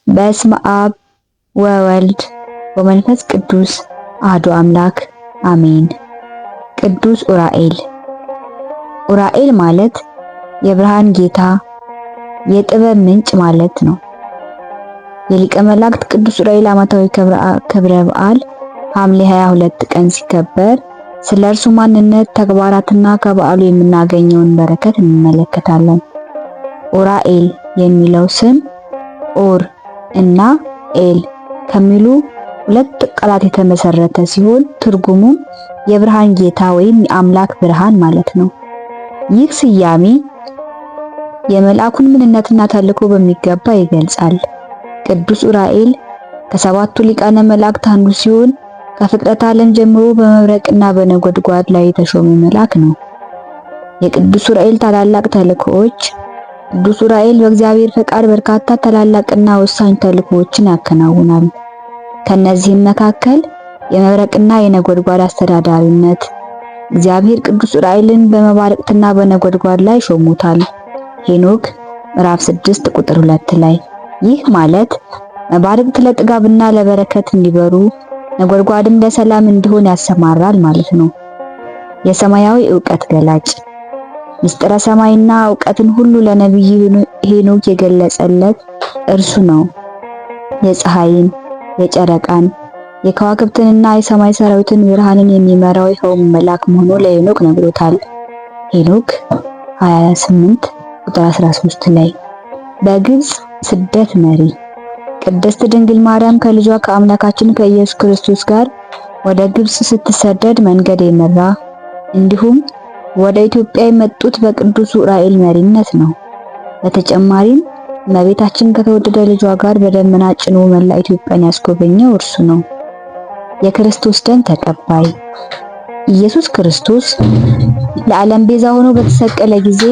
በስመ አብ ወወልድ ወመንፈስ ቅዱስ አሐዱ አምላክ አሜን። ቅዱስ ዑራኤል። ዑራኤል ማለት የብርሃን ጌታ፣ የጥበብ ምንጭ ማለት ነው። የሊቀ መላእክት ቅዱስ ዑራኤል ዓመታዊ ክብረ በዓል ሐምሌ 22 ቀን ሲከበር ስለ እርሱ ማንነት፣ ተግባራትና ከበዓሉ የምናገኘውን በረከት እንመለከታለን። ዑራኤል የሚለው ስም ኡር እና ኤል ከሚሉ ሁለት ቃላት የተመሰረተ ሲሆን ትርጉሙም የብርሃን ጌታ ወይም የአምላክ ብርሃን ማለት ነው። ይህ ስያሜ የመልአኩን ምንነትና ተልእኮ በሚገባ ይገልጻል። ቅዱስ ዑራኤል ከሰባቱ ሊቃነ መላእክት አንዱ ሲሆን ከፍጥረት ዓለም ጀምሮ በመብረቅና በነጎድጓድ ላይ የተሾመ መልአክ ነው። የቅዱስ ዑራኤል ታላላቅ ተልእኮዎች። ቅዱስ ዑራኤል በእግዚአብሔር ፈቃድ በርካታ ታላላቅና ወሳኝ ተልእኮዎችን ያከናውናል። ከነዚህም መካከል የመብረቅና የነጎድጓድ አስተዳዳሪነት። እግዚአብሔር ቅዱስ ዑራኤልን በመባረቅትና በነጎድጓድ ላይ ሾሞታል። ሄኖክ ምዕራፍ 6 ቁጥር 2 ላይ። ይህ ማለት መባረቅት ለጥጋብና ለበረከት እንዲበሩ፣ ነጎድጓድም ለሰላም እንዲሆን ያሰማራል ማለት ነው። የሰማያዊ ዕውቀት ገላጭ። ምስጢረ ሰማይና ዕውቀትን ሁሉ ለነቢዩ ሄኖክ የገለጸለት እርሱ ነው። የፀሐይን፣ የጨረቃን፣ የከዋክብትንና የሰማይ ሰራዊትን ብርሃንን የሚመራው ይኸው መልአክ መሆኑ ለሄኖክ ነግሮታል። ሄኖክ 28 ቁጥር 13 ላይ። በግብጽ ስደት መሪ። ቅድስት ድንግል ማርያም ከልጇ ከአምላካችን ከኢየሱስ ክርስቶስ ጋር ወደ ግብጽ ስትሰደድ መንገድ የመራ እንዲሁም ወደ ኢትዮጵያ የመጡት በቅዱስ ዑራኤል መሪነት ነው። በተጨማሪም እመቤታችን ከተወደደ ልጇ ጋር በደመና ጭኖ መላ ኢትዮጵያን ያስጎበኘው እርሱ ነው። የክርስቶስ ደም ተቀባይ። ኢየሱስ ክርስቶስ ለዓለም ቤዛ ሆኖ በተሰቀለ ጊዜ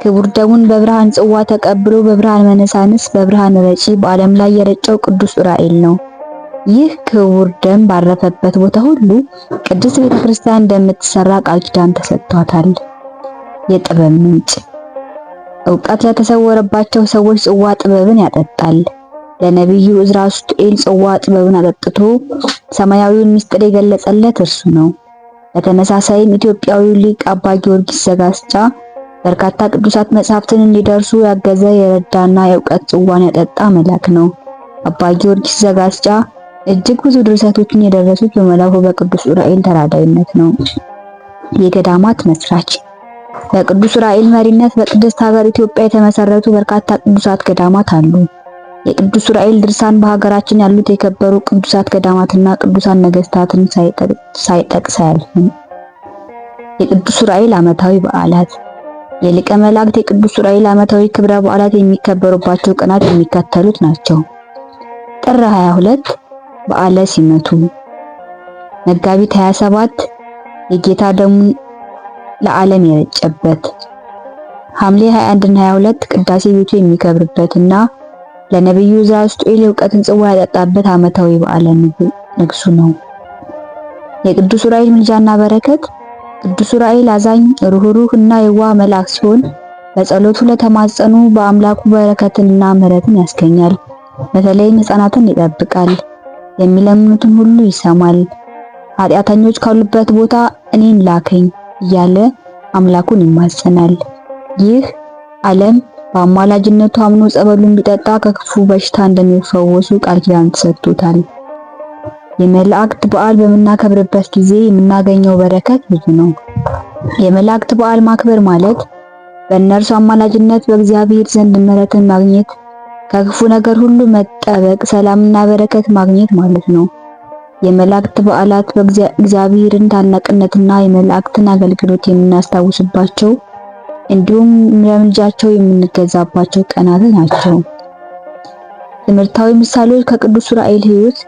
ክቡር ደሙን በብርሃን ጽዋ ተቀብሎ በብርሃን መነሳንስ በብርሃን ረጪ በዓለም ላይ የረጨው ቅዱስ ዑራኤል ነው። ይህ ክቡር ደም ባረፈበት ቦታ ሁሉ ቅድስት ቤተክርስቲያን እንደምትሰራ ቃል ኪዳን ተሰጥቷታል። የጥበብ ምንጭ። ዕውቀት ለተሰወረባቸው ሰዎች ጽዋ ጥበብን ያጠጣል። ለነቢዩ ዕዝራ ሱቱኤል ጽዋ ጥበብን አጠጥቶ ሰማያዊውን ምስጢር የገለጸለት እርሱ ነው። በተመሳሳይም ኢትዮጵያዊው ሊቅ አባ ጊዮርጊስ ዘጋስጫ በርካታ ቅዱሳት መጻሕፍትን እንዲደርሱ ያገዘ የረዳና የዕውቀት ጽዋን ያጠጣ መልአክ ነው። አባ ጊዮርጊስ ዘጋስጫ እጅግ ብዙ ድርሰቶችን የደረሱት በመልአኩ በቅዱስ ዑራኤል ተራዳኢነት ነው። የገዳማት መስራች። በቅዱስ ዑራኤል መሪነት በቅድስት ሀገር ኢትዮጵያ የተመሰረቱ በርካታ ቅዱሳት ገዳማት አሉ። የቅዱስ ዑራኤል ድርሳን በሀገራችን ያሉት የከበሩ ቅዱሳት ገዳማትና ቅዱሳን ነገስታትን ሳይጠቅስ አያልፍም። የቅዱስ ዑራኤል ዓመታዊ በዓላት። የሊቀ መላእክት የቅዱስ ዑራኤል ዓመታዊ ክብረ በዓላት የሚከበሩባቸው ቀናት የሚከተሉት ናቸው። ጥር 22 በዓለ ሲመቱ። መጋቢት 27 የጌታ ደሙን ለዓለም የረጨበት። ሐምሌ 21 እና 22 ቅዳሴ ቤቱ የሚከብርበትና ለነቢዩ ዕዝራ ሱቱኤል የዕውቀትን ጽዋ ያጠጣበት ዓመታዊ በዓለ ንግሱ ነው። የቅዱስ ዑራኤል ምልጃና በረከት። ቅዱስ ዑራኤል አዛኝ፣ ሩህሩህ እና የዋህ መልአክ ሲሆን በጸሎቱ ለተማጸኑ በአምላኩ በረከትንና ምሕረትን ያስገኛል። በተለይም ሕፃናትን ይጠብቃል። የሚለምኑትን ሁሉ ይሰማል። ኃጢአተኞች ካሉበት ቦታ እኔን ላከኝ እያለ አምላኩን ይማጸናል። ይህ ዓለም በአማላጅነቱ አምኖ ጸበሉን ቢጠጣ ከክፉ በሽታ እንደሚፈወሱ ቃል ኪዳን ተሰጥቶታል። የመላእክት በዓል በምናከብርበት ጊዜ የምናገኘው በረከት ብዙ ነው። የመላእክት በዓል ማክበር ማለት በእነርሱ አማላጅነት በእግዚአብሔር ዘንድ ምሕረትን ማግኘት፣ ከክፉ ነገር ሁሉ መጠበቅ፣ ሰላምና በረከት ማግኘት ማለት ነው። የመላእክት በዓላት በእግዚአብሔርን ታላቅነትና የመላእክትን አገልግሎት የምናስታውስባቸው እንዲሁም ለምልጃቸው የምንገዛባቸው ቀናት ናቸው። ትምህርታዊ ምሳሌዎች ከቅዱስ ዑራኤል ሕይወት።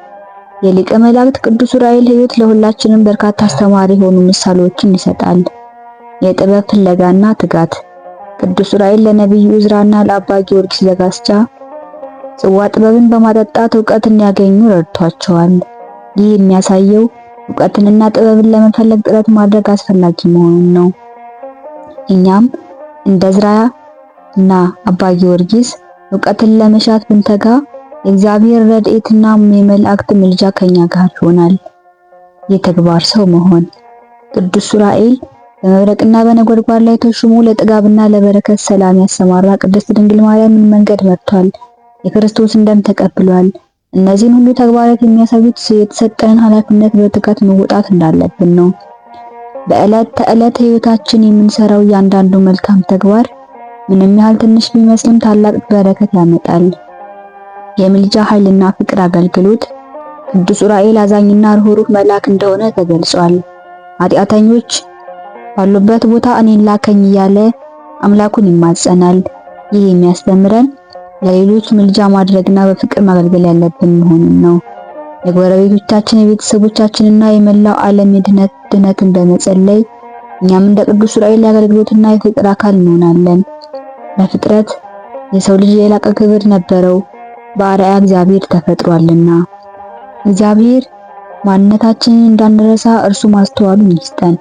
የሊቀ መላእክት ቅዱስ ዑራኤል ሕይወት ለሁላችንም በርካታ አስተማሪ የሆኑ ምሳሌዎችን ይሰጣል። የጥበብ ፍለጋና ትጋት። ቅዱስ ዑራኤል ለነቢዩ ዕዝራና ለአባ ጊዮርጊስ ዘጋስጫ ጽዋ ጥበብን በማጠጣት ዕውቀትን እንዲያገኙ ረድቷቸዋል። ይህ የሚያሳየው ዕውቀትንና ጥበብን ለመፈለግ ጥረት ማድረግ አስፈላጊ መሆኑን ነው። እኛም እንደ ዕዝራ እና አባ ጊዮርጊስ ዕውቀትን ለመሻት ብንተጋ የእግዚአብሔር ረድኤትና የመላእክት ምልጃ ከኛ ጋር ይሆናል። የተግባር ሰው መሆን ቅዱስ ዑራኤል በመብረቅና በነጎድጓድ ላይ ተሹሞ ለጥጋብና ለበረከት ሰላም ያሰማራ ቅድስት ድንግል ማርያምን መንገድ መርቷል። የክርስቶስን ደም ተቀብሏል። እነዚህን ሁሉ ተግባራት የሚያሳዩት የተሰጠንን ኃላፊነት በትጋት መወጣት እንዳለብን ነው። በዕለት ተዕለት ሕይወታችን የምንሰራው እያንዳንዱ መልካም ተግባር ምንም ያህል ትንሽ ቢመስልም ታላቅ በረከት ያመጣል። የምልጃ ኃይልና ፍቅር አገልግሎት ቅዱስ ዑራኤል አዛኝና ርኅሩህ መልአክ እንደሆነ ተገልጿል። ኃጢአተኞች ባሉበት ቦታ እኔን ላከኝ እያለ አምላኩን ይማጸናል። ይህ የሚያስተምረን ለሌሎች ምልጃ ማድረግና በፍቅር ማገልገል ያለብን መሆኑን ነው። የጎረቤቶቻችን፣ የቤተሰቦቻችንና የመላው ዓለም ድነትን በመጸለይ እኛም እንደ ቅዱስ ዑራኤል የአገልግሎትና የፍቅር አካል እንሆናለን። በፍጥረት የሰው ልጅ የላቀ ክብር ነበረው፣ በአርአያ እግዚአብሔር ተፈጥሯልና። እግዚአብሔር ማንነታችንን እንዳንረሳ እርሱ ማስተዋሉን ይስጠን።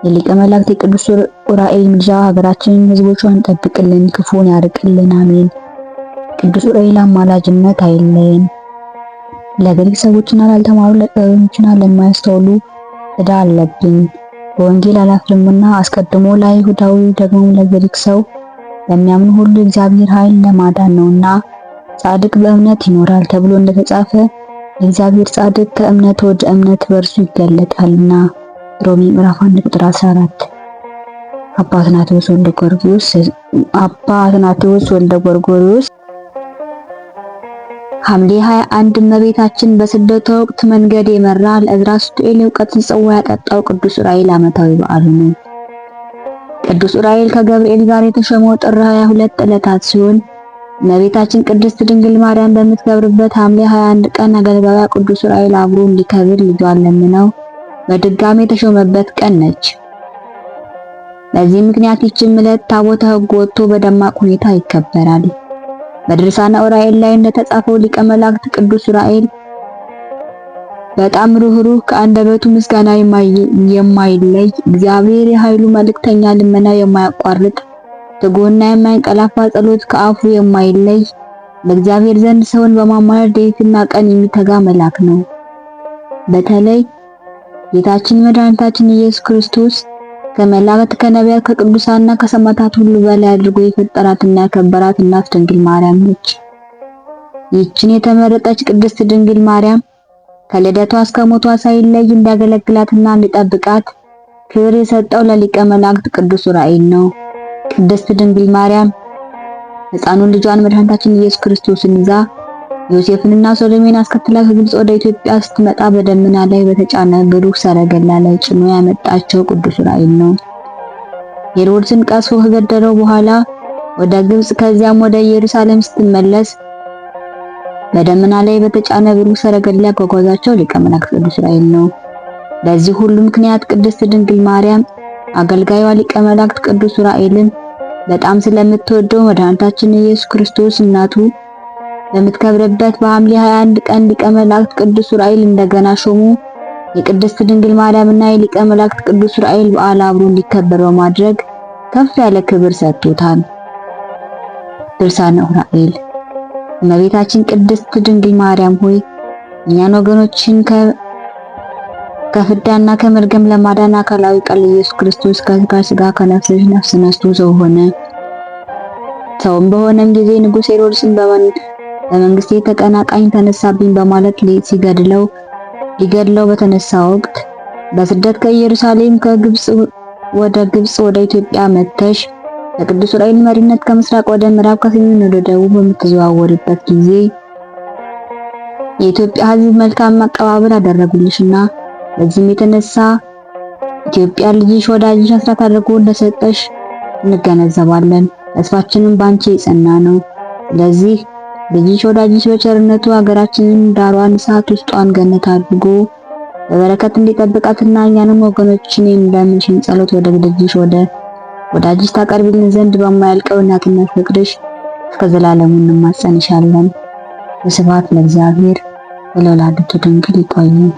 የሊቀ መላእክት የቅዱስ ዑራኤል ምልጃ ሀገራችንን፣ ሕዝቦቿን ጠብቅልን፣ ክፉን ያርቅልን። አሜን። ቅዱስ ዑራኤል አማላጅነት አይለየን። ለግሪክ ሰዎችና ላልተማሩ ለጥበበኞችና ለማያስተውሉ ዕዳ አለብኝ። በወንጌል አላፍርምና አስቀድሞ ለአይሁዳዊ ደግሞ ለግሪክ ሰው ለሚያምኑ ሁሉ እግዚአብሔር ኃይል ለማዳን ነውና ጻድቅ በእምነት ይኖራል ተብሎ እንደተጻፈ የእግዚአብሔር ጻድቅ ከእምነት ወደ እምነት በእርሱ ይገለጣልና። ሮሜ ምዕራፍ 1 ቁጥር 14። አባ አትናቴዎስ ወልደ ጎርጎርዮስ ሐምሌ 21 እመቤታችን በስደቷ ወቅት መንገድ የመራ ለዕዝራ ሱቱኤል የእውቀትን ጽዋ ያጠጣው ቅዱስ ዑራኤል ዓመታዊ በዓሉ ነው። ቅዱስ ዑራኤል ከገብርኤል ጋር የተሾመው ጥር 22 ዕለታት ሲሆን እመቤታችን ቅድስት ድንግል ማርያም በምትከብርበት ሐምሌ 21 ቀን አገልጋዩ ቅዱስ ዑራኤል አብሮ እንዲከብር ልጇን ለምነው በድጋሚ የተሾመበት ቀን ነች። በዚህ ምክንያት ይህችም ዕለት ታቦተ ሕግ ወጥቶ በደማቅ ሁኔታ ይከበራል። በድርሳነ ዑራኤል ላይ እንደተጻፈው ሊቀ መላእክት ቅዱስ ዑራኤል በጣም ርኅሩህ፣ ከአንደበቱ ምስጋና የማይለይ እግዚአብሔር የኃይሉ መልእክተኛ፣ ልመናው የማያቋርጥ ትጉህና የማይንቀላፋ ጸሎት ከአፉ የማይለይ በእግዚአብሔር ዘንድ ሰውን በማማለድ ሌሊትና ቀን የሚተጋ መልአክ ነው። በተለይ ጌታችን መድኃኒታችን ኢየሱስ ክርስቶስ ከመላእክት፣ ከነቢያት፣ ከቅዱሳንና ከሰማዕታት ሁሉ በላይ አድርጎ የፈጠራትና ያከበራት እናት ድንግል ማርያም ነች። ይህችን የተመረጠች ቅድስት ድንግል ማርያም ከልደቷ እስከ ሞቷ ሳይለይ እንዲያገለግላትና እንዲጠብቃት ክብር የሰጠው ለሊቀ መላእክት ቅዱስ ዑራኤል ነው። ቅድስት ድንግል ማርያም ሕፃኑን ልጇን መድኃኒታችን ኢየሱስ ክርስቶስን ይዛ ዮሴፍንና ሶሎሜን አስከትላ ከግብጽ ወደ ኢትዮጵያ ስትመጣ በደመና ላይ በተጫነ ብሩህ ሰረገላ ላይ ጭኖ ያመጣቸው ቅዱስ ዑራኤል ነው። ሄሮድስን ቀስፎ ከገደለው በኋላ ወደ ግብጽ ከዚያም ወደ ኢየሩሳሌም ስትመለስ በደመና ላይ በተጫነ ብሩህ ሰረገላ ያጓጓዛቸው ሊቀ መላእክት ቅዱስ ዑራኤል ነው። ለዚህ ሁሉ ምክንያት ቅድስት ድንግል ማርያም አገልጋዩዋ ሊቀ መላእክት ቅዱስ ዑራኤልን በጣም ስለምትወደው መድኃኒታችን ኢየሱስ ክርስቶስ እናቱ በምትከብርበት በሐምሌ 21 ቀን ሊቀ መላእክት ቅዱስ ዑራኤል እንደገና ሾሙ። የቅድስት ድንግል ማርያምና የሊቀ መላእክት ቅዱስ ዑራኤል በዓል አብሮ እንዲከበር በማድረግ ከፍ ያለ ክብር ሰጥቶታል። ድርሳነ ዑራኤል። እመቤታችን ቅድስት ድንግል ማርያም ሆይ እኛን ወገኖችን ከፍዳና ከመርገም ለማዳን አካላዊ ቃል ኢየሱስ ክርስቶስ ከሥጋ ከነፍስሽ ነፍስ ነስቶ ሰው ሆነ። ሰውም በሆነም ጊዜ ንጉሥ ሄሮድስን በመንግስቴ ተቀናቃኝ ተነሳብኝ በማለት ሊገድለው በተነሳ ወቅት በስደት ከኢየሩሳሌም ከግብጽ ወደ ኢትዮጵያ መጥተሽ በቅዱስ ዑራኤል መሪነት ከምስራቅ ወደ ምዕራብ ከሰሜን ወደ ደቡብ በምትዘዋወሪበት ጊዜ የኢትዮጵያ ሕዝብ መልካም አቀባበል አደረጉልሽና በዚህም የተነሳ ኢትዮጵያ ልጅሽ ወዳጅሽ አስራት አድርጎ እንደሰጠሽ እንገነዘባለን። ተስፋችንም ባንቺ የጸና ነው። ስለዚህ ልጅሽ ወዳጅሽ በቸርነቱ ሀገራችንን ዳሯን እሳት ውስጧን ገነት አድርጎ በበረከት እንዲጠብቃትና እኛንም ወገኖችን እንደምንሽን ጸሎት ወደ ልጅሽ ወዳጅሽ ታቀርቢልን ዘንድ በማያልቀው እናትነት ፍቅርሽ እስከ ዘላለሙ እንማጸንሻለን። ስብሐት ለእግዚአብሔር ወለወላዲቱ ድንግል። ይቆየን።